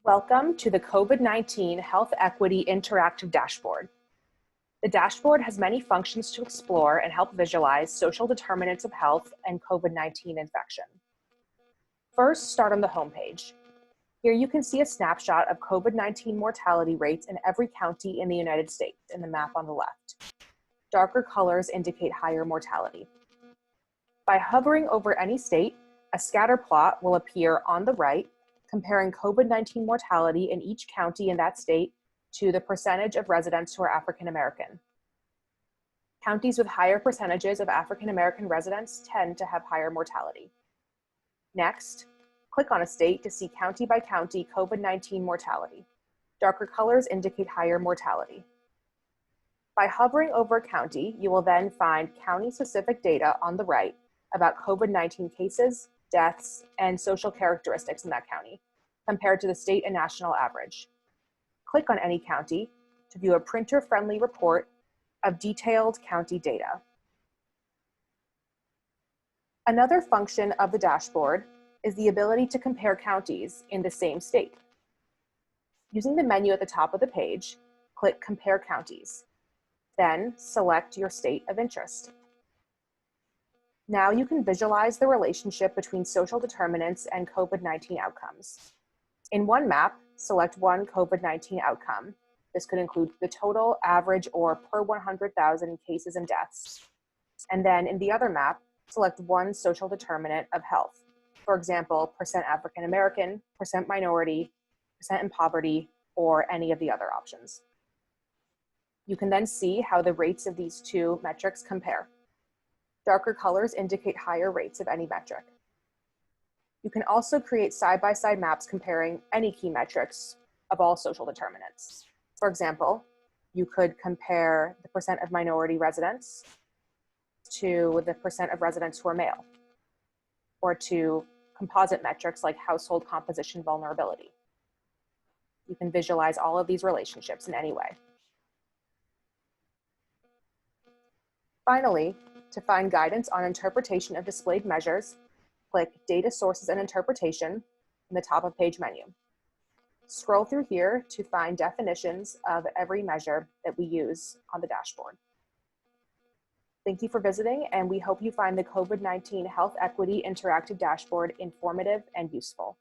Welcome to the COVID-19 Health Equity Interactive Dashboard. The dashboard has many functions to explore and help visualize social determinants of health and COVID-19 infection. First, start on the homepage. Here you can see a snapshot of COVID-19 mortality rates in every county in the United States in the map on the left. Darker colors indicate higher mortality. By hovering over any state, a scatter plot will appear on the right, comparing COVID-19 mortality in each county in that state to the percentage of residents who are African American. Counties with higher percentages of African American residents tend to have higher mortality. Next, click on a state to see county by county COVID-19 mortality. Darker colors indicate higher mortality. By hovering over a county, you will then find county-specific data on the right about COVID-19 cases, deaths, and social characteristics in that county, compared to the state and national average. Click on any county to view a printer-friendly report of detailed county data. Another function of the dashboard is the ability to compare counties in the same state. Using the menu at the top of the page, click Compare Counties. Then select your state of interest. Now you can visualize the relationship between social determinants and COVID-19 outcomes. In one map, select one COVID-19 outcome. This could include the total, average, or per 100,000 cases and deaths. And then in the other map, select one social determinant of health. For example, percent African American, percent minority, percent in poverty, or any of the other options. You can then see how the rates of these two metrics compare. Darker colors indicate higher rates of any metric. You can also create side-by-side maps comparing any key metrics of all social determinants. For example, you could compare the percent of minority residents to the percent of residents who are male, or to composite metrics like household composition vulnerability. You can visualize all of these relationships in any way. Finally, to find guidance on interpretation of displayed measures, click Data Sources and Interpretation in the top of page menu. Scroll through here to find definitions of every measure that we use on the dashboard. Thank you for visiting, and we hope you find the COVID-19 Health Equity Interactive Dashboard informative and useful.